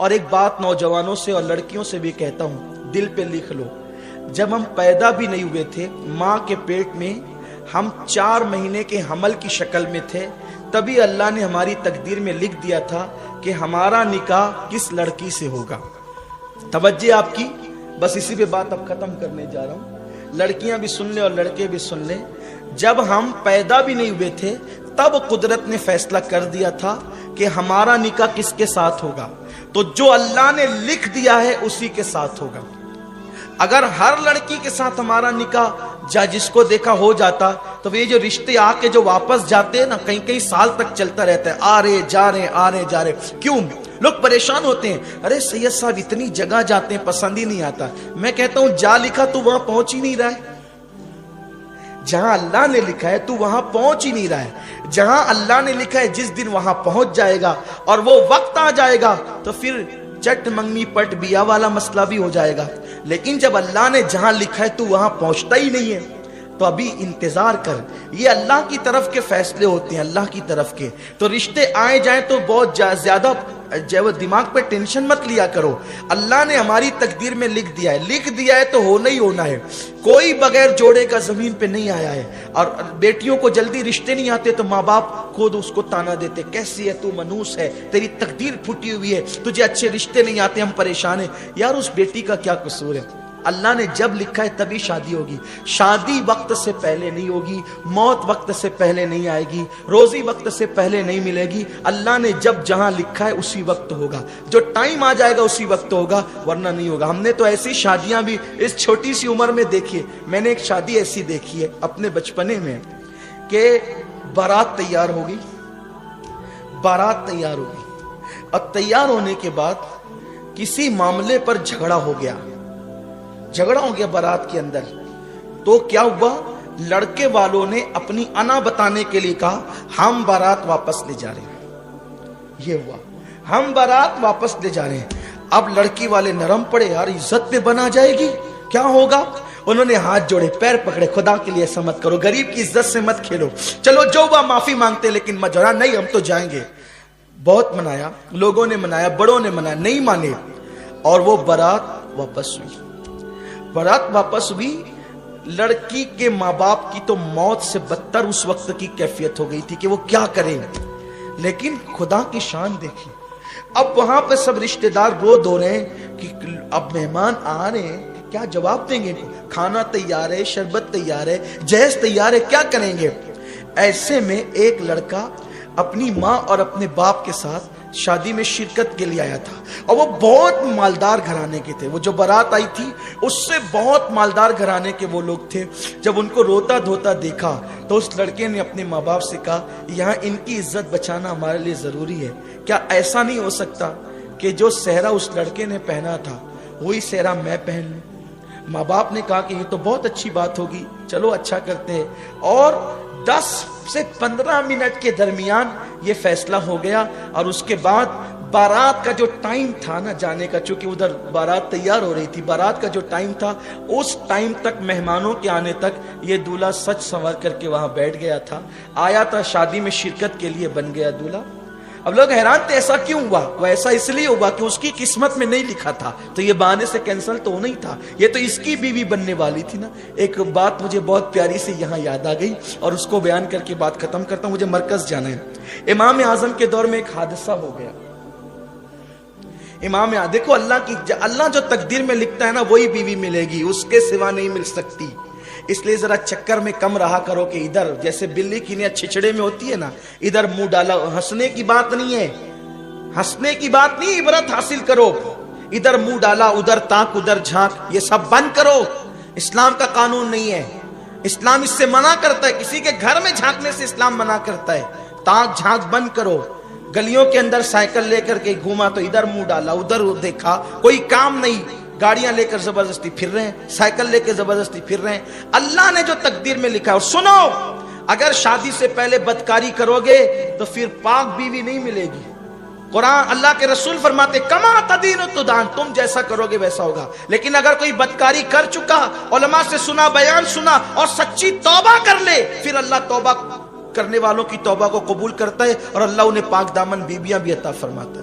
اور ایک بات نوجوانوں سے اور لڑکیوں سے بھی کہتا ہوں، دل پہ لکھ لو، جب ہم پیدا بھی نہیں ہوئے تھے ماں کے پیٹ میں، ہم 4 مہینے کے حمل کی شکل میں تھے، تبھی اللہ نے ہماری تقدیر میں لکھ دیا تھا کہ ہمارا نکاح کس لڑکی سے ہوگا۔ توجہ آپ کی، بس اسی پہ بات اب ختم کرنے جا رہا ہوں، لڑکیاں بھی سن لیں اور لڑکے بھی سن لیں۔ جب ہم پیدا بھی نہیں ہوئے تھے تب قدرت نے فیصلہ کر دیا تھا کہ ہمارا نکاح کس کے ساتھ ہوگا، تو جو اللہ نے لکھ دیا ہے اسی کے ساتھ ہوگا۔ اگر ہر لڑکی کے ساتھ ہمارا نکاح جس کو دیکھا ہو جاتا تو یہ جو رشتے آ کے جو واپس جاتے ہیں نا، کئی سال تک چلتا رہتا ہے، آ رہے جا رہے۔ کیوں لوگ پریشان ہوتے ہیں؟ ارے سید صاحب اتنی جگہ جاتے ہیں، پسند ہی نہیں آتا۔ میں کہتا ہوں جا لکھا تو وہاں پہنچ ہی نہیں رہا ہے، جہاں اللہ نے لکھا ہے تو وہاں پہنچ ہی نہیں رہا ہے۔ جہاں اللہ نے لکھا ہے جس دن وہاں پہنچ جائے گا اور وہ وقت آ جائے گا تو پھر چٹ منگنی پٹ بیا والا مسئلہ بھی ہو جائے گا۔ لیکن جب اللہ نے جہاں لکھا ہے تو وہاں پہنچتا ہی نہیں ہے، تو ابھی انتظار کر۔ یہ اللہ کی طرف کے فیصلے ہوتے ہیں، اللہ کی طرف کے۔ تو رشتے آئے جائیں تو بہت زیادہ دماغ پہ ٹینشن مت لیا کرو۔ اللہ نے ہماری تقدیر میں لکھ دیا ہے تو ہونا ہی ہونا ہے۔ کوئی بغیر جوڑے کا زمین پہ نہیں آیا ہے۔ اور بیٹیوں کو جلدی رشتے نہیں آتے تو ماں باپ خود اس کو تانا دیتے، کیسی ہے تو، منوس ہے، تیری تقدیر پھوٹی ہوئی ہے، تجھے اچھے رشتے نہیں آتے، ہم پریشان ہیں۔ یار اس بیٹی کا کیا قصور ہے؟ اللہ نے جب لکھا ہے تبھی شادی ہوگی۔ شادی وقت سے پہلے نہیں ہوگی، موت وقت سے پہلے نہیں آئے گی، روزی وقت سے پہلے نہیں ملے گی۔ اللہ نے جب جہاں لکھا ہے اسی وقت ہوگا، جو ٹائم آ جائے گا اسی وقت ہوگا، ورنہ نہیں ہوگا۔ ہم نے تو ایسی شادیاں بھی اس چھوٹی سی عمر میں دیکھی ہے۔ میں نے ایک شادی ایسی دیکھی ہے اپنے بچپنے میں کہ بارات تیار ہوگی اور تیار ہونے کے بعد کسی معاملے پر جھگڑا ہو گیا بارات کے اندر، تو کیا ہوا؟ لڑکے والوں نے اپنی انا بتانے کے لیے کہا ہم بارات واپس لے جا رہے ہیں۔ یہ ہوا، ہم بارات واپس لے جا رہے ہیں۔ اب لڑکی والے نرم پڑے، یار عزت پہ بنا جائے گی، کیا ہوگا؟ انہوں نے ہاتھ جوڑے، پیر پکڑے، خدا کے لیے ایسا مت کرو، غریب کی عزت سے مت کھیلو، چلو جو وہ معافی مانگتے لیکن مجرا نہیں، ہم تو جائیں گے۔ بہت منایا، لوگوں نے منایا، بڑوں نے منایا، نہیں مانے، اور وہ بارات واپس ہوئی۔ لڑکی کے ماں باپ کی تو موت سے بدتر اس وقت کی کیفیت ہو گئی تھی کہ وہ کیا کریں، لیکن خدا کی شان دیکھی۔ اب وہاں پہ سب رشتہ دار رو دو رہے ہیں کہ اب مہمان آ رہے ہیں، کیا جواب دیں گے؟ کھانا تیار ہے، شربت تیار ہے، جہیز تیار ہے، کیا کریں گے؟ ایسے میں ایک لڑکا اپنی ماں اور اپنے باپ کے ساتھ شادی میں شرکت کے لیے آیا تھا، اور وہ بہت مالدار گھرانے کے تھے۔ وہ جو بارات آئی تھی اس سے بہت مالدار گھرانے کے وہ لوگ تھے۔ جب ان کو روتا دھوتا دیکھا تو اس لڑکے نے اپنے ماں باپ سے کہا یہاں ان کی عزت بچانا ہمارے لیے ضروری ہے، کیا ایسا نہیں ہو سکتا کہ جو صحرا اس لڑکے نے پہنا تھا وہی صحرا میں پہن لوں؟ ماں باپ نے کہا کہ یہ تو بہت اچھی بات ہوگی، چلو اچھا کرتے ہیں۔ اور 10 سے 15 منٹ کے درمیان یہ فیصلہ ہو گیا، اور اس کے بعد بارات کا جو ٹائم تھا نا جانے کا، چونکہ ادھر بارات تیار ہو رہی تھی، بارات کا جو ٹائم تھا اس ٹائم تک، مہمانوں کے آنے تک یہ دولہا سج سنور کر کے وہاں بیٹھ گیا تھا، آیا تھا شادی میں شرکت کے لیے، بن گیا دولہا۔ اب لوگ حیران تھے ایسا کیوں ہوا؟ وہ ایسا اس لیے ہوا کہ اس کی قسمت میں نہیں لکھا تھا، تو یہ بہانے سے کینسل تو نہیں تھا، یہ تو اس کی بیوی بننے والی تھی نا۔ ایک بات مجھے بہت پیاری سے یہاں یاد آ گئی اور اس کو بیان کر کے بات ختم کرتا ہوں، مجھے مرکز جانا ہے۔ امام اعظم کے دور میں ایک حادثہ ہو گیا۔ دیکھو اللہ جو تقدیر میں لکھتا ہے نا وہی بیوی ملے گی، اس کے سوا نہیں مل سکتی۔ اس لیے ذرا چکر میں کم رہا کرو کہ ادھر جیسے بلی کی نیا چھچڑے میں ہوتی ہے نا، ادھر منہ ڈالا۔ ہنسنے کی بات نہیں ہے، عبرت حاصل کرو۔ ادھر منہ ڈالا، ادھر تاک، ادھر جھانک، یہ سب بند کرو۔ اسلام کا قانون نہیں ہے، اسلام اس سے منع کرتا ہے، کسی کے گھر میں جھانکنے سے اسلام منع کرتا ہے۔ تاک جھانک بند کرو۔ گلیوں کے اندر سائیکل لے کر کے گھوما تو ادھر منہ ڈالا، ادھر دیکھا، کوئی کام نہیں۔ گاڑیاں لے کر زبردستی پھر رہے ہیں، سائیکل لے کے زبردستی پھر رہے ہیں۔ اللہ نے جو تقدیر میں لکھا ہے، اور سنو، اگر شادی سے پہلے بدکاری کرو گے تو پھر پاک بیوی نہیں ملے گی۔ قرآن، اللہ کے رسول فرماتے کما تدین تدان، تم جیسا کرو گے ویسا ہوگا۔ لیکن اگر کوئی بدکاری کر چکا، علماء سے سنا، بیان سنا اور سچی توبہ کر لے، پھر اللہ توبہ کرنے والوں کی توبہ کو قبول کرتا ہے، اور اللہ انہیں پاک دامن بیویاں بھی عطا فرماتا ہے۔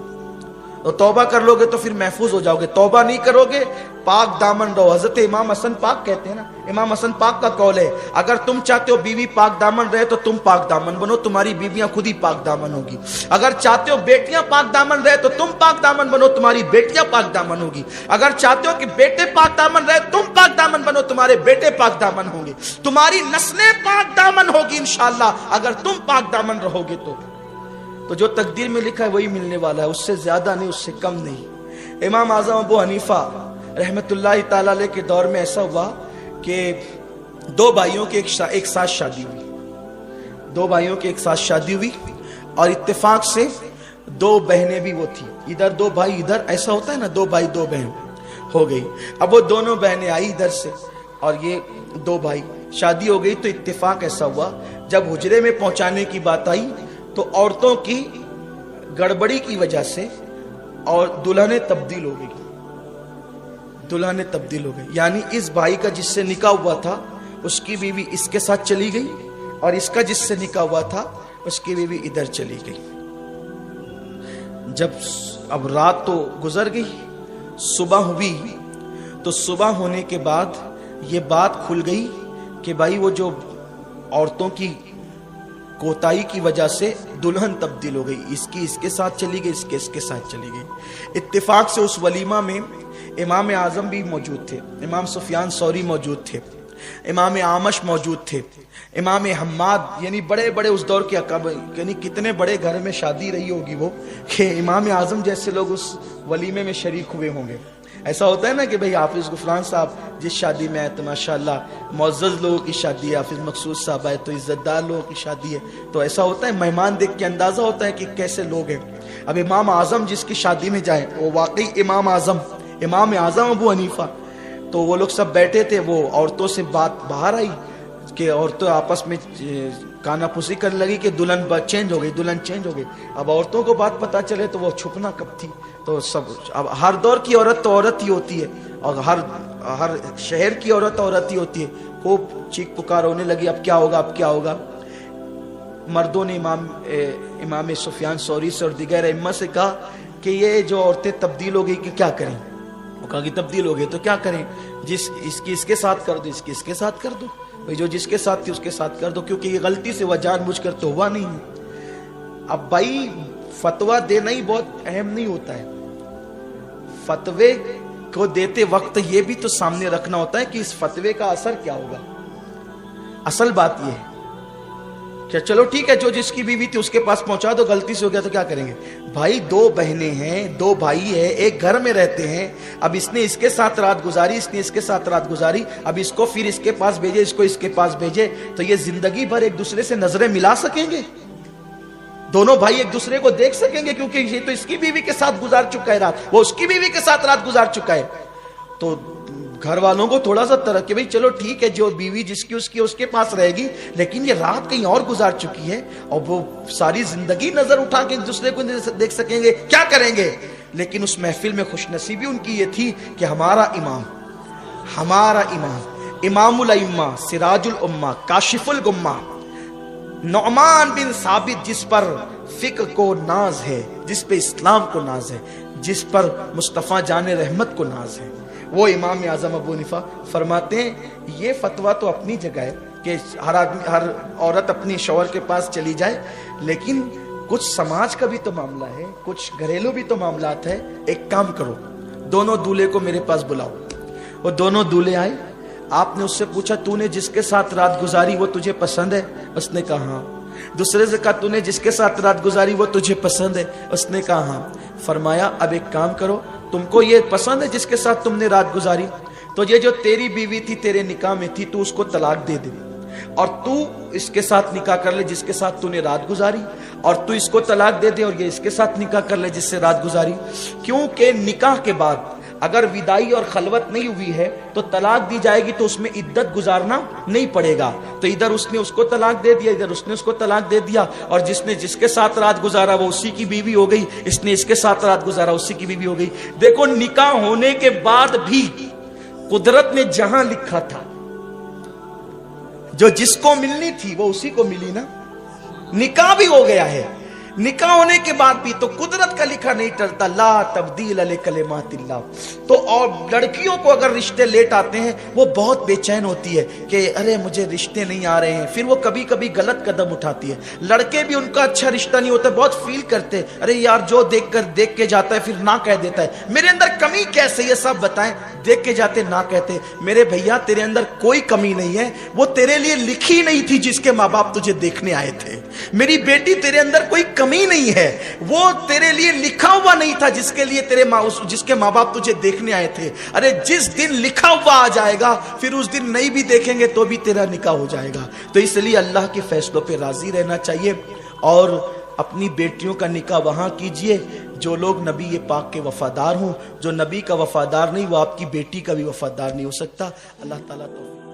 तो तौबा कर लोगे तो फिर महफूज हो जाओगे, तौबा नहीं करोगे पाक दामन रहो। हजरत इमाम हसन पाक कहते हैं ना, इमाम हसन पाक का कौल है, अगर तुम चाहते हो बीवी पाक दामन रहे तो तुम पाक दामन बनो, तुम्हारी बीवियां खुद ही पाक दामन होगी। अगर चाहते हो बेटियां पाक दामन रहे तो तुम पाक दामन बनो, तुम्हारी बेटियां पाक दामन होगी। अगर चाहते हो कि बेटे पाक दामन रहे, तुम पाक दामन बनो, तुम्हारे बेटे पाक दामन होंगे, तुम्हारी नस्लें पाक दामन होगी इंशाअल्लाह, अगर तुम पाक दामन रहोगे तो जो तकदीर में लिखा है वही मिलने वाला है, उससे ज्यादा नहीं, उससे कम नहीं। इमाम आजम अबू हनीफा रहमतुल्लाह ताला अलैह के दौर में ऐसा हुआ कि दो भाइयों की एक साथ शादी हुई, दो भाइयों की एक साथ शादी हुई और इत्तेफाक से दो बहनें भी वो थी, इधर दो भाई इधर, ऐसा होता है ना, दो भाई दो बहन हो गई। अब वो दोनों बहनें आई इधर से और ये दो भाई, शादी हो गई। तो इत्तेफाक ऐसा हुआ जब हुजरे में पहुंचाने की बात आई तो औरतों की गड़बड़ी की वजह से और दुल्हनें तब्दील हो गई, दुल्हनें तब्दील हो गई। यानी इस भाई का जिससे निकाह हुआ था उसकी बीवी इसके साथ चली गई और इसका जिससे निकाह हुआ था उसकी बीवी इधर चली गई। जब अब रात तो गुजर गई, सुबह हुई, तो सुबह होने के बाद ये बात खुल गई कि भाई वो जो औरतों की कोताही की वजह से दुल्हन तब्दील हो गई, इसकी इसके साथ चली गई, इसके इसके साथ चली गई। इत्तेफाक से उस वलीमा में इमाम आजम भी मौजूद थे, इमाम सुफियान सौरी मौजूद थे, इमाम आमश मौजूद थे, इमाम हम्माद, यानी बड़े बड़े उस दौर के अकाब, यानी कितने बड़े घर में शादी रही होगी वो कि इमाम आजम जैसे लोग उस वलीमे में शरीक हुए होंगे। ऐसा होता है ना कि भाई हाफिज गुफरान साहब जिस शादी में आए तो माशाअल्लाह मुअज़्ज़ज़ लोगों की शादी है, हाफिज मकसूद साहब आए तो इज्जतदार लोगों की शादी है, तो ऐसा होता है, मेहमान देख के अंदाजा होता है कि कैसे लोग हैं। अब इमाम आजम जिसकी शादी में जाए वो वाकई इमाम आजम अबू हनीफा, तो वो लोग सब बैठे थे, वो औरतों से बात बाहर आई कि औरतें आपस में कानाफूसी करने लगी कि दुल्हन चेंज हो गई, दुल्हन चेंज हो गई। अब औरतों को बात पता चले तो वो छुपना कब थी, तो सब, अब हर दौर की औरत तो औरत ही होती है और हर शहर की औरत ही होती है। खूब चीख पुकार होने लगी, अब क्या होगा, अब क्या होगा। मर्दों ने इमाम सुफियान सौरी से और दिगर इम्मा से कहा कि ये जो औरतें तब्दील हो गई कि क्या करें। वो कहा कि तब्दील हो गई तो क्या करें, इसकी इसके साथ कर दो, इसकी इसके साथ कर दो, भाई जो जिसके साथ थी उसके साथ कर दो, क्योंकि ये गलती से वह जानबूझकर तो हुआ नहीं है। अब भाई फतवा देना ही बहुत अहम नहीं होता है, फतवे को देते वक्त ये भी तो सामने रखना होता है कि इस फतवे का असर क्या होगा। असल बात ये है क्या, चलो ठीक है, जो जिसकी बीवी थी उसके पास पहुंचा दो, गलती से हो गया तो क्या करेंगे। भाई दो बहनें हैं, दो भाई है, एक घर में रहते हैं, अब इसने इसके साथ रात गुजारी, इसने इसके साथ रात गुजारी, अब इसको फिर इसके पास भेजे, इसको इसके पास भेजे, तो ये जिंदगी भर एक दूसरे से नजरें मिला सकेंगे, दोनों भाई एक दूसरे को देख सकेंगे, क्योंकि ये तो इसकी बीवी के साथ गुजार चुका है रात, वो उसकी बीवी के साथ रात गुजार चुका है। तो घर वालों को थोड़ा सा तरह कि भाई चलो ठीक है, जो बीवी जिसकी उसकी उसके पास रहेगी, लेकिन ये रात कहीं और गुजार चुकी है और वो सारी जिंदगी नजर उठा के एक दूसरे को देख सकेंगे, क्या करेंगे। लेकिन उस महफिल में खुशनसीबी उनकी ये थी कि हमारा इमाम इमामुल अइम्मा सिराजुल उम्मा काशिफुल गुम्मा नुअमान बिन साबित, जिस पर फिक्र को नाज है, जिस पे इस्लाम को नाज है, जिस पर मुस्तफ़ा जाने रहमत को नाज है, वो इमाम आजम अबू हनीफा फरमाते हैं ये फतवा तो अपनी जगह है कि हर औरत अपनी शौहर के पास चली जाए, लेकिन कुछ समाज का भी तो मामला है, कुछ घरेलू भी तो मामलात है। एक काम करो, दोनों दूल्हे को मेरे पास बुलाओ। वो दोनों दूल्हे आए, आपने उससे पूछा तूने जिसके साथ रात गुजारी वो तुझे पसंद है? उसने कहा हाँ। दूसरे से कहा तूने जिसके साथ रात गुजारी वो तुझे पसंद है? उसने कहा हाँ। फरमाया अब एक काम करो, तुमको ये पसंद है जिसके साथ तुमने रात गुजारी, तो ये जो तेरी बीवी थी तेरे निकाह में थी, तू उसको तलाक दे दे और तू इसके साथ निकाह कर ले जिसके साथ तूने रात गुजारी, और तू इसको तलाक दे दे और ये इसके साथ निकाह कर ले जिससे रात गुजारी। क्योंकि निकाह के बाद अगर विदाई और खलवत नहीं हुई है तो तलाक दी जाएगी, तो उसमें इद्दत गुजारना नहीं पड़ेगा। तो इधर उसने उसको तलाक दे दिया, इधर उसने उसको तलाक दे दिया, और जिसने जिसके साथ रात गुजारा वो उसी की बीवी हो गई, इसने इसके साथ रात गुजारा उसी की बीवी हो गई। देखो निकाह होने के बाद भी कुदरत ने जहां लिखा था, जो जिसको मिलनी थी वो उसी को मिली ना, निकाह भी हो गया है। निकाह होने के बाद भी तो कुदरत का लिखा नहीं टलता, ला तब्दील लिकलिमातिल्लाह। तो और लड़कियों को अगर रिश्ते लेट आते हैं वो बहुत बेचैन होती है कि अरे मुझे रिश्ते नहीं आ रहे हैं, फिर वो कभी कभी गलत कदम उठाती है। लड़के भी उनका अच्छा रिश्ता नहीं होता, बहुत फील करते हैं अरे यार जो देख के जाता है फिर ना कह देता है, मेरे अंदर कमी कैसे ये सब बताएं, देख के जाते ना कहते। मेरे भैया तेरे अंदर कोई कमी नहीं है, वो तेरे लिए लिखी नहीं थी जिसके माँ बाप तुझे देखने आए थे। मेरी बेटी तेरे अंदर कोई कमी नहीं है, वो तेरे लिए लिखा हुआ नहीं था जिसके लिए जिसके माँ बाप तुझे देखने आए थे। अरे जिस दिन लिखा हुआ आ जाएगा फिर उस दिन नहीं भी देखेंगे तो भी तेरा निकाह हो जाएगा। तो इसलिए अल्लाह के फैसलों पे राजी रहना चाहिए और अपनी बेटियों का निकाह वहां कीजिए जो लोग नबी पाक के वफादार हों। जो नबी का वफादार नहीं वो आपकी बेटी का भी वफादार नहीं हो सकता। अल्लाह ताला तो